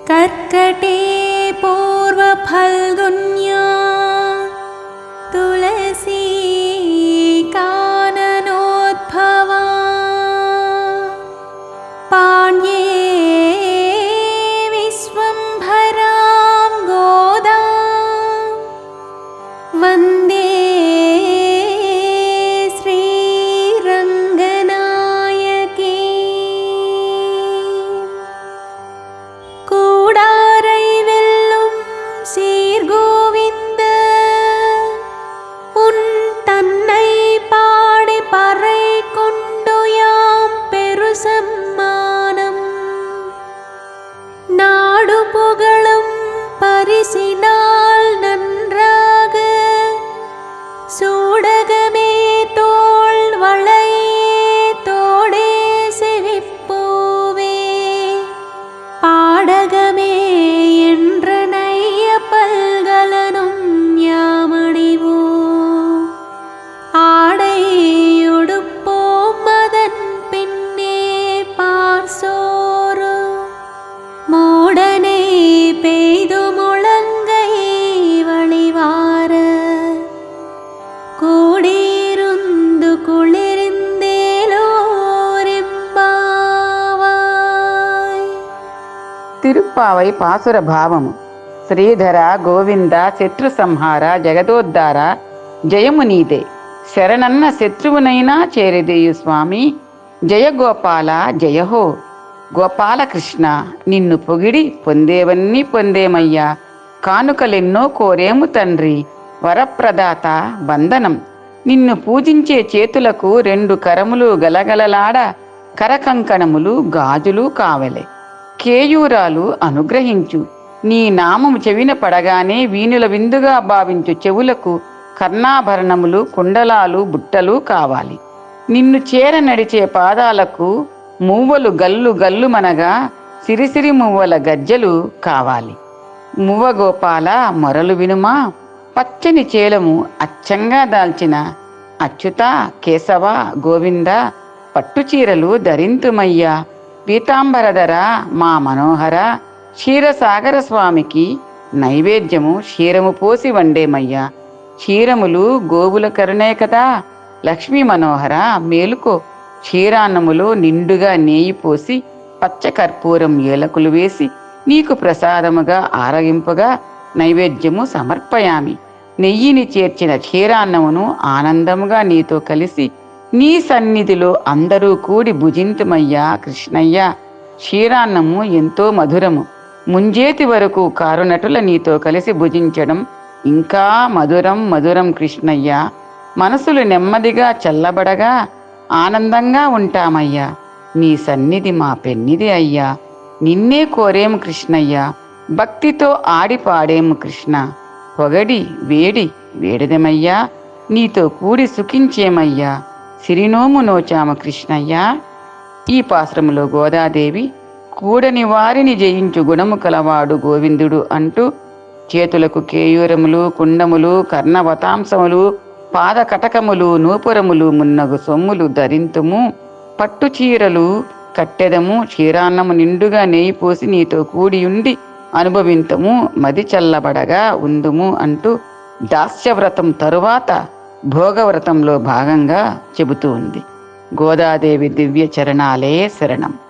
कर्कटे पूर्वफल्गुन्या तुलसी काननोद्भवा पाण्ये विश्वम्भरां गोदा वन्दे श्रीरङ्गनायकी। கூடாரை வெல்லும் சீர்கோவிந்த உன் தன்னை பாடி பறை கொண்டு யாம் பெரு சம்மானம் நாடு புகழும் பரிசினால் நன்றாக சூடகமே தோள் வளையே தோடே செவிப்பூவே பாடகமே என்ற நைய பல்கலனும் யாமணிவோ ஆடையுடுப்போம் அதன் பின்னே பார்சோறு மூடனை பெய்து முழங்கை வழிவார கூடியிருந்து குளிர்ந்தேலோரெம்பாவாய். తిరుప్పావై పాసుర భావము. శ్రీధర గోవింద శత్రు సంహార జగదోద్ధార జయము నీదే. శరణన్న శత్రువునైనా చేరదేయు స్వామి. జయ గోపాల జయహో. గోపాలకృష్ణ నిన్ను పొగిడి పొందేవన్నీ పొందేమయ్యా. కానుకలెన్నో కోరేము తండ్రి. వరప్రదాత వందనం. నిన్ను పూజించే చేతులకు 2 కరములు గలగలలాడ కరకంకణములు గాజులు కావలే. కేయూరాలు అనుగ్రహించు. నీ నామము చెవిన పడగానే వీణుల విందుగా భావించు చెవులకు కర్ణాభరణములు కుండలాలు బుట్టలు కావాలి. నిన్ను చేర నడిచే పాదాలకు మువ్వలు గల్లు గల్లుమనగా సిరిసిరి మువ్వల గజ్జలు కావాలి. మువ్వగోపాల మొరలు వినుమా. పచ్చని చేలము అచ్చంగా దాల్చిన అచ్యుత కేశవ గోవింద పట్టుచీరలు ధరింతుమయ్యా. పీతాంబరధర మా మనోహర క్షీరసాగర స్వామికి నైవేద్యము క్షీరము పోసి వండేమయ్యా. క్షీరములు గోవుల కరుణే కదా. లక్ష్మీ మనోహర మేలుకో. క్షీరాన్నములో నిండుగా నేయి పోసి పచ్చకర్పూరం ఏలకులు వేసి నీకు ప్రసాదముగా ఆరగింపుగా నైవేద్యము సమర్పయామి. నెయ్యిని చేర్చిన క్షీరాన్నమును ఆనందముగా నీతో కలిసి నీ సన్నిధిలో అందరూ కూడి భుజింతుమయ్యా కృష్ణయ్య. క్షీరాన్నము ఎంతో మధురము. ముంజేతి వరకు కారునటుల నీతో కలిసి భుజించడం ఇంకా మధురం మధురం కృష్ణయ్య. మనసులు నెమ్మదిగా చల్లబడగా ఆనందంగా ఉంటామయ్యా. నీ సన్నిధి మా పెన్నిది అయ్యా. నిన్నే కోరేము కృష్ణయ్య. భక్తితో ఆడి పాడేము కృష్ణ. పొగడి వేడి వేడదమయ్యా. నీతో కూడి సుఖించేమయ్యా. సిరినోము నోచాము కృష్ణయ్య. ఈ పాశ్రములో గోదాదేవి కూడని వారిని జయించు గుణము కలవాడు గోవిందుడు అంటూ చేతులకు కేయూరములు కుండములు కర్ణవతాంసములు పాదకటకములు నూపురములు మున్నగు సొమ్ములు ధరింతుము. పట్టుచీరలు కట్టెదము. క్షీరాన్నము నిండుగా నెయ్యి పోసి నీతో కూడియుండి అనుభవింతము. మది చల్లబడగా ఉందుము అంటూ దాస్యవ్రతం తరువాత భోగవ్రతంలో భాగంగా చెబుతూ ఉంది. గోదాదేవి దివ్య చరణాలే శరణం.